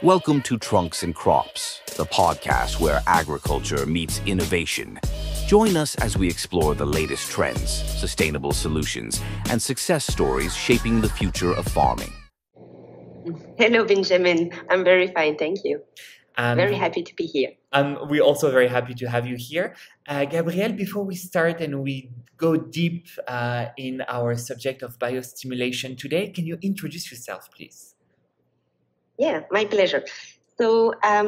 Welcome to Trunks and Crops, the podcast where agriculture meets innovation. Join us as we explore the latest trends, sustainable solutions, and success stories shaping the future of farming. Hello, Benjamin. I'm very fine, thank you. Very And happy to be here. we're also very happy to have you here. Gabrielle, before we start and we go deep in our subject of biostimulation today, can you introduce yourself, please? Yeah, my pleasure. So I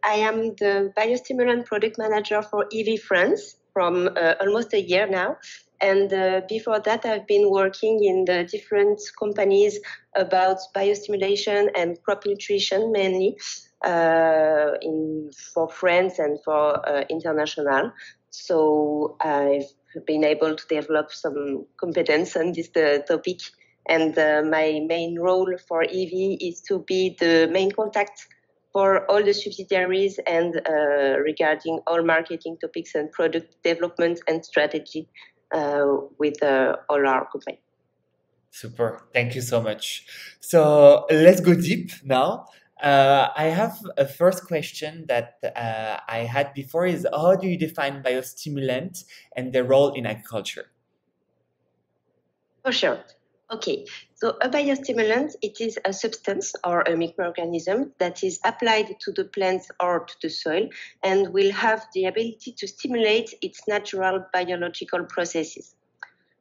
am the biostimulant product manager for EV France from almost a year now. And before that, I've been working in the different companies about biostimulation and crop nutrition mainly for France and for international. So I've been able to develop some competence on this topic. And my main role for EV is to be the main contact for all the subsidiaries and regarding all marketing topics and product development and strategy with all our company. Super. Thank you so much. So let's go deep now. I have a first question that I had before is how do you define biostimulant and their role in agriculture? For sure. Okay, so a biostimulant, it is a substance or a microorganism that is applied to the plants or to the soil and will have the ability to stimulate its natural biological processes.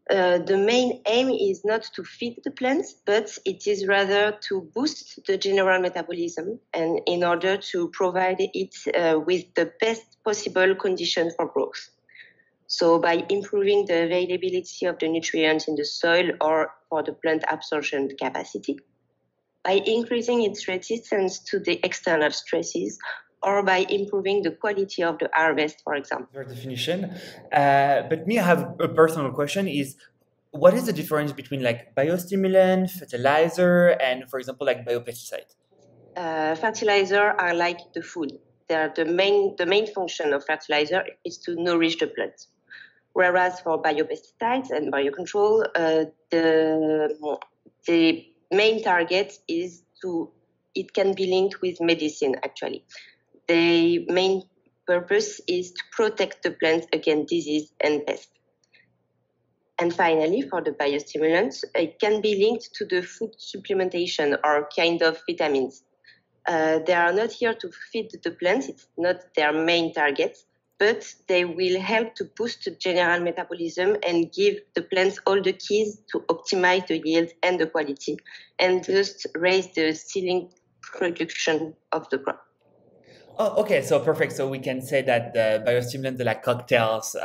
The main aim is not to feed the plants, but it is rather to boost the general metabolism and in order to provide it with the best possible condition for growth. So by improving the availability of the nutrients in the soil or for the plant absorption capacity, by increasing its resistance to the external stresses, or by improving the quality of the harvest, for example. Your definition. But me, I have a personal question is what is the difference between like biostimulant, fertilizer, and for example, like biopesticide? Fertilizer are like the food. They are the main function of fertilizer is to nourish the plant. Whereas for biopesticides and biocontrol, the main target is it can be linked with medicine actually. The main purpose is to protect the plant against disease and pests. And finally, for the biostimulants, it can be linked to the food supplementation or kind of vitamins. They are not here to feed the plants, it's not their main target, but they will help to boost the general metabolism and give the plants all the keys to optimize the yield and the quality and just raise the ceiling production of the crop. Oh, okay. So perfect. So we can say that the biostimulants are like cocktails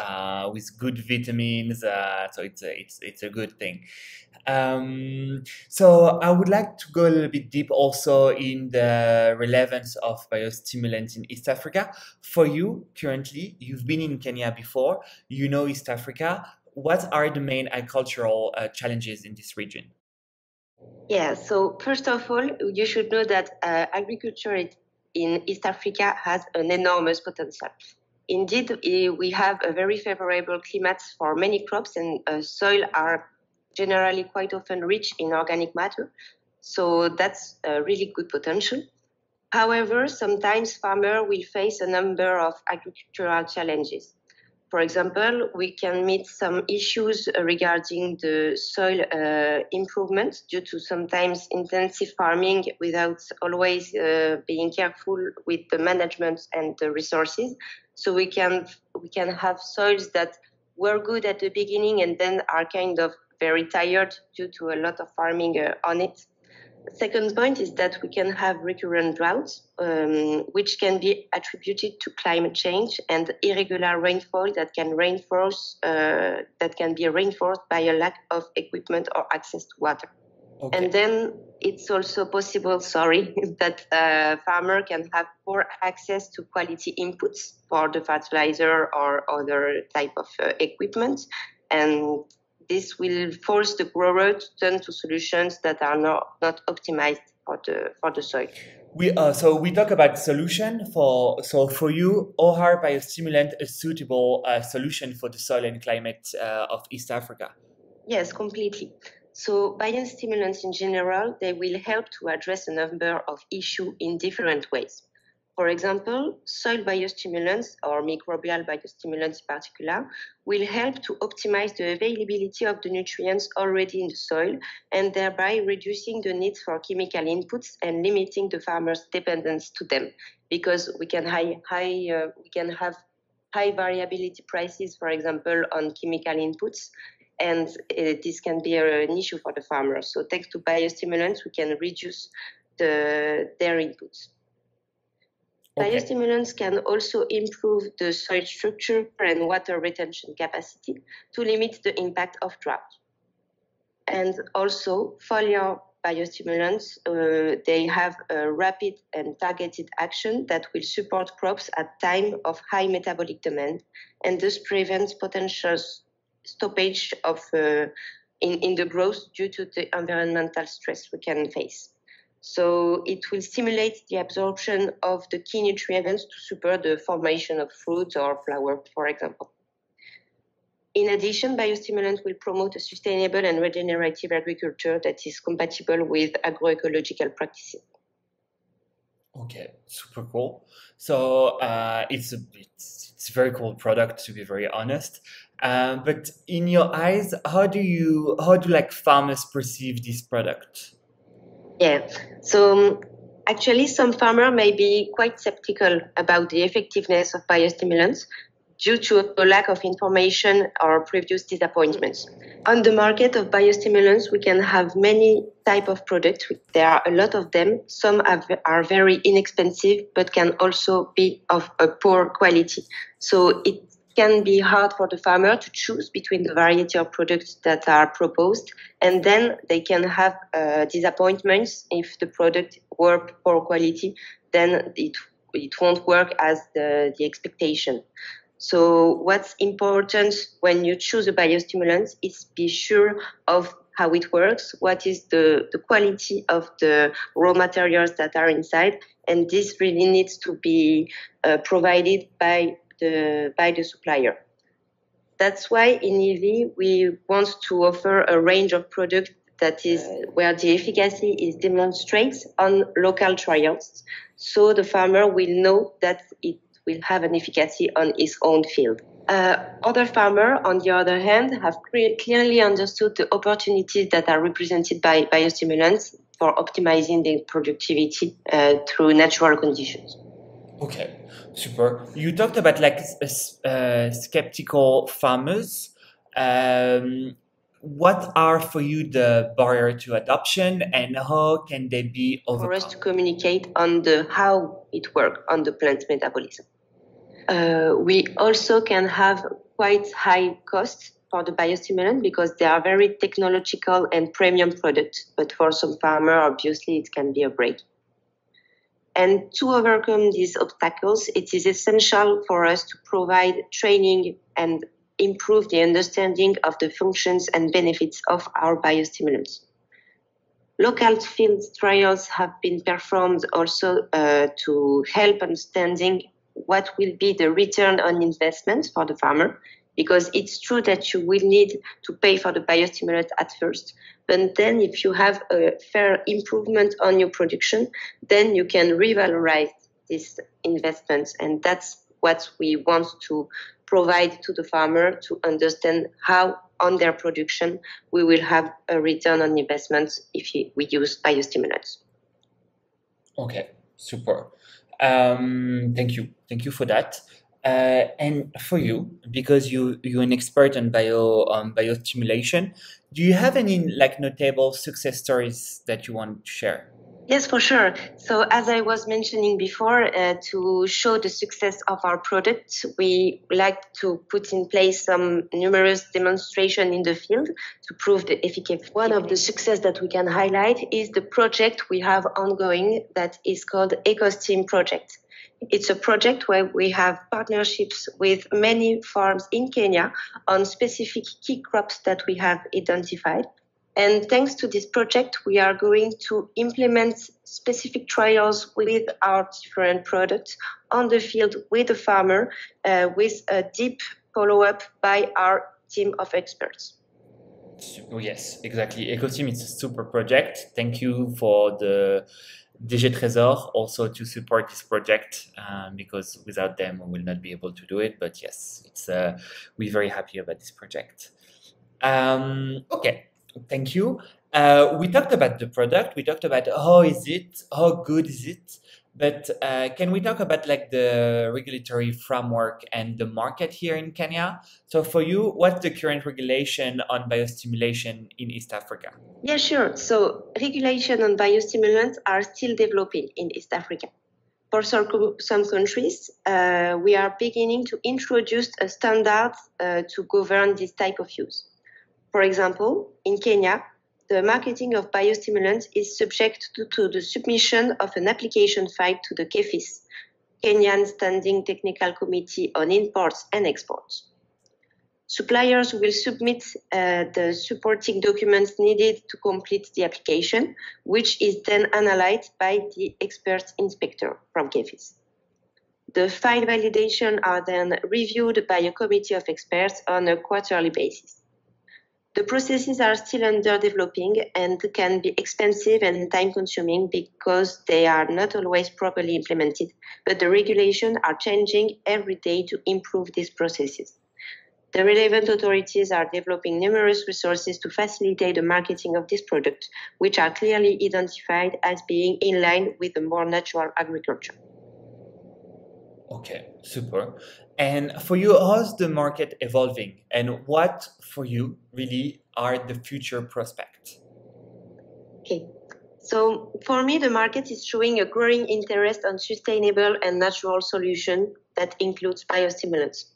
with good vitamins. So it's a good thing. So I would like to go a little bit deep also in the relevance of biostimulants in East Africa. For you, currently, you've been in Kenya before. You know East Africa. What are the main agricultural challenges in this region? Yeah. So first of all, you should know that agriculture in East Africa has an enormous potential. Indeed, we have a very favorable climate for many crops and soil are generally quite often rich in organic matter. So that's a really good potential. However, sometimes farmers will face a number of agricultural challenges. For example, we can meet some issues regarding the soil improvement due to sometimes intensive farming without always being careful with the management and the resources. So we can have soils that were good at the beginning and then are kind of very tired due to a lot of farming on it. Second point is that we can have recurrent droughts, which can be attributed to climate change and irregular rainfall that can be reinforced by a lack of equipment or access to water. Okay. And then it's also possible, that farmer can have poor access to quality inputs for the fertilizer or other type of equipment, and this will force the grower to turn to solutions that are not optimized for the soil. So we talk about solution for you. How are biostimulant a suitable solution for the soil and climate of East Africa? Yes, completely. So biostimulants in general, they will help to address a number of issues in different ways. For example, soil biostimulants or microbial biostimulants in particular will help to optimize the availability of the nutrients already in the soil and thereby reducing the need for chemical inputs and limiting the farmer's dependence to them, because we can have high variability prices, for example, on chemical inputs, and this can be an issue for the farmers. So thanks to biostimulants, we can reduce their inputs. Okay. Biostimulants can also improve the soil structure and water retention capacity to limit the impact of drought. And also, foliar biostimulants, they have a rapid and targeted action that will support crops at time of high metabolic demand, and thus prevents potential stoppage of in the growth due to the environmental stress we can face. So it will stimulate the absorption of the key nutrients to support the formation of fruit or flower, for example. In addition, biostimulants will promote a sustainable and regenerative agriculture that is compatible with agroecological practices. Okay, super cool. So it's a very cool product, to be very honest. But in your eyes, how do like farmers perceive this product? Yeah, so actually some farmers may be quite skeptical about the effectiveness of biostimulants due to a lack of information or previous disappointments. On the market of biostimulants, we can have many types of products. There are a lot of them. Some are very inexpensive, but can also be of a poor quality. So it can be hard for the farmer to choose between the variety of products that are proposed, and then they can have disappointments if the product work poor quality, then it won't work as the expectation. So what's important when you choose a biostimulant is be sure of how it works, what is the quality of the raw materials that are inside, and this really needs to be provided by the supplier. That's why in EV we want to offer a range of products that is where the efficacy is demonstrated on local trials, so the farmer will know that it will have an efficacy on his own field. Other farmers, on the other hand, have clearly understood the opportunities that are represented by biostimulants for optimizing their productivity through natural conditions. Okay, super. You talked about like skeptical farmers. What are for you the barrier to adoption, and how can they be overcome? For us to communicate on the how it works on the plant metabolism. We also can have quite high costs for the biostimulant because they are very technological and premium products. But for some farmer, obviously, it can be a break. And to overcome these obstacles, it is essential for us to provide training and improve the understanding of the functions and benefits of our biostimulants. Local field trials have been performed also to help understanding what will be the return on investment for the farmer, because it's true that you will need to pay for the biostimulant at first, but then if you have a fair improvement on your production, then you can revalorize this investment, and that's what we want to provide to the farmer to understand how on their production we will have a return on investment if we use biostimulants. Okay, super. Thank you for that. And for you, because you're an expert on biostimulation, do you have any like notable success stories that you want to share? Yes, for sure. So as I was mentioning before, to show the success of our product, we like to put in place some numerous demonstrations in the field to prove the efficacy. One of the success that we can highlight is the project we have ongoing that is called EcoSteam project. It's a project where we have partnerships with many farms in Kenya on specific key crops that we have identified. And thanks to this project, we are going to implement specific trials with our different products on the field with the farmer, with a deep follow-up by our team of experts. Yes, exactly. Ecoteam is a super project. Thank you for the DG Trésor also to support this project because without them we will not be able to do it. But yes, it's we're very happy about this project. Okay, thank you. We talked about the product. We talked about how is it, how good is it, but can we talk about like the regulatory framework and the market here in Kenya? So for you, what's the current regulation on biostimulation in East Africa? Yeah, sure. So regulation on biostimulants are still developing in East Africa. For some countries, we are beginning to introduce a standard to govern this type of use. For example, in Kenya, the marketing of biostimulants is subject to the submission of an application file to the KEFIS, Kenyan Standing Technical Committee on Imports and Exports. Suppliers will submit the supporting documents needed to complete the application, which is then analyzed by the expert inspector from KEFIS. The file validation are then reviewed by a committee of experts on a quarterly basis. The processes are still under developing and can be expensive and time-consuming because they are not always properly implemented, but the regulations are changing every day to improve these processes. The relevant authorities are developing numerous resources to facilitate the marketing of this product, which are clearly identified as being in line with the more natural agriculture. Okay, super. And for you, how's the market evolving and what for you really are the future prospects? Okay, so for me, the market is showing a growing interest on sustainable and natural solution that includes biostimulants.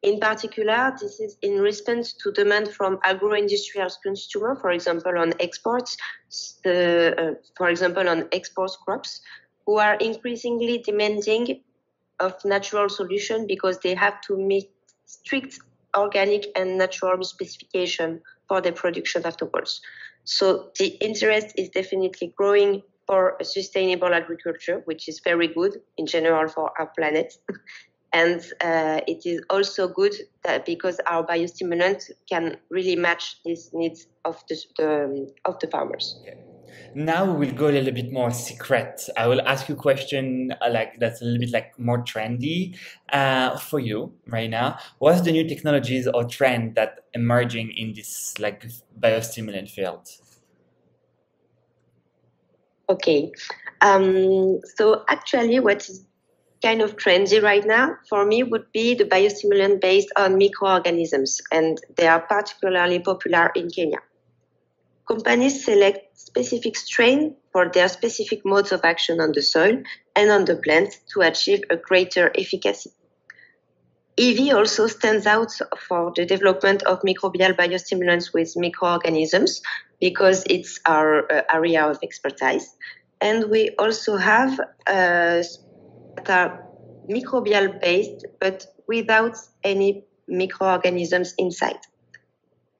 In particular, this is in response to demand from agro-industrial consumers, for example, on exports, for example, on export crops, who are increasingly demanding of natural solution because they have to meet strict organic and natural specification for their production afterwards. So the interest is definitely growing for a sustainable agriculture, which is very good in general for our planet. And it is also good that because our biostimulants can really match these needs of the farmers. Okay. Now we will go a little bit more secret. I will ask you a question like that's a little bit like more trendy for you right now. What's the new technologies or trend that emerging in this like biostimulant field? Okay, so actually, what is kind of trendy right now for me would be the biostimulant based on microorganisms, and they are particularly popular in Kenya. Companies select specific strain for their specific modes of action on the soil and on the plant to achieve a greater efficacy. EV also stands out for the development of microbial biostimulants with microorganisms because it's our area of expertise. And we also have that are microbial based but without any microorganisms inside.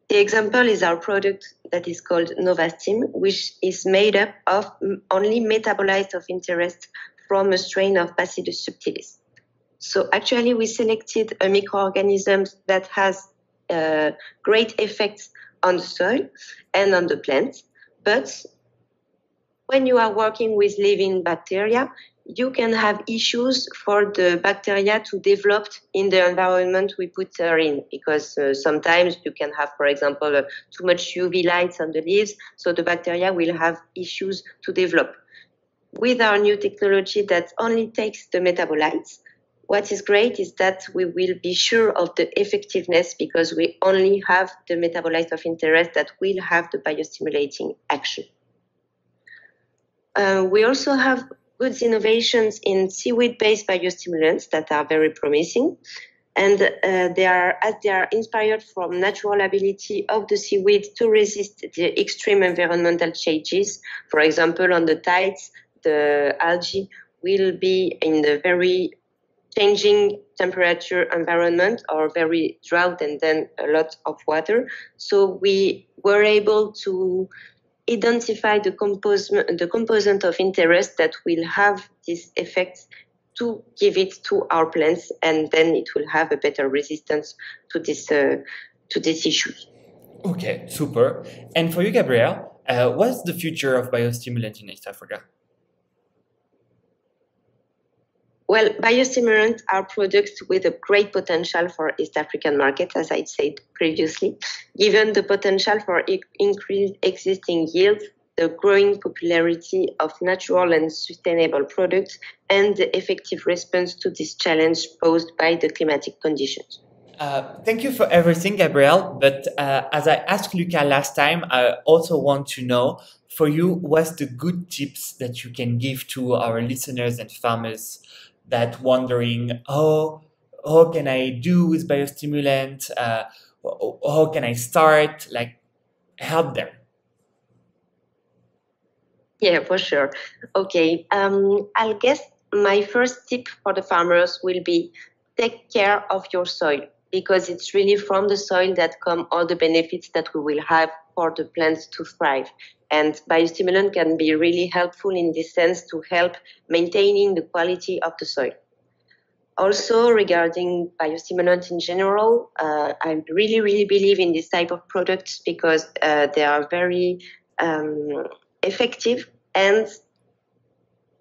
The example is our product that is called Novastim, which is made up of only metabolites of interest from a strain of Bacillus subtilis. So actually we selected a microorganism that has great effects on the soil and on the plant, but when you are working with living bacteria, you can have issues for the bacteria to develop in the environment we put her in, because sometimes you can have, for example, too much UV lights on the leaves, so the bacteria will have issues to develop. With our new technology that only takes the metabolites, what is great is that we will be sure of the effectiveness because we only have the metabolites of interest that will have the biostimulating action. We also have good innovations in seaweed-based biostimulants that are very promising, and they are inspired from natural ability of the seaweed to resist the extreme environmental changes. For example, on the tides, the algae will be in the very changing temperature environment or very drought and then a lot of water. So we were able to identify the component of interest that will have this effect to give it to our plants, and then it will have a better resistance to this issues. Okay, super. And for you, Gabrielle, what's the future of biostimulant in East Africa? Well, biostimulants are products with a great potential for East African market, as I said previously, given the potential for increased existing yields, the growing popularity of natural and sustainable products, and the effective response to this challenge posed by the climatic conditions. Thank you for everything, Gabrielle. But as I asked Luca last time, I also want to know for you, what's the good tips that you can give to our listeners and farmers that wondering, how can I do with biostimulant? How can I start? Like, help them. Yeah, for sure. Okay, I'll guess my first tip for the farmers will be take care of your soil because it's really from the soil that come all the benefits that we will have for the plants to thrive. And biostimulant can be really helpful in this sense to help maintaining the quality of the soil. Also, regarding biostimulants in general, I really, really believe in this type of products because they are very effective. And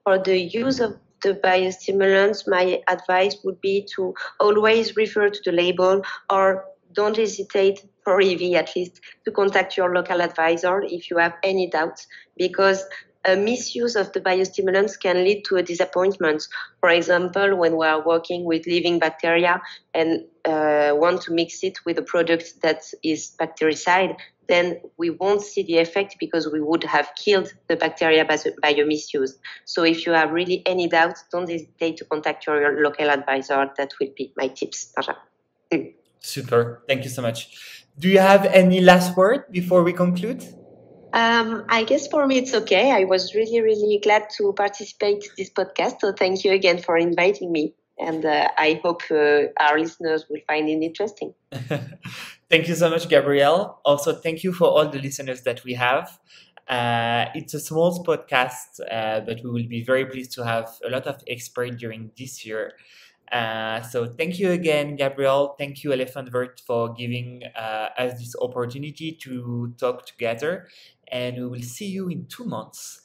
for the use of the biostimulants, my advice would be to always refer to the label or don't hesitate for EV at least to contact your local advisor if you have any doubts because a misuse of the biostimulants can lead to a disappointment. For example, when we are working with living bacteria and want to mix it with a product that is bactericide, then we won't see the effect because we would have killed the bacteria by a misuse. So if you have really any doubts, don't hesitate to contact your local advisor. That will be my tips. Super. Thank you so much. Do you have any last word before we conclude? I guess for me it's okay. I was really, really glad to participate in this podcast. So thank you again for inviting me. And I hope our listeners will find it interesting. Thank you so much, Gabrielle. Also, thank you for all the listeners that we have. It's a small podcast, but we will be very pleased to have a lot of experts during this year. So thank you again, Gabrielle. Thank you, Éléphant Vert, for giving us this opportunity to talk together. And we will see you in 2 months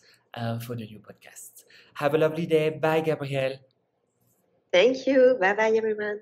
for the new podcast. Have a lovely day. Bye, Gabrielle. Thank you. Bye bye, everyone.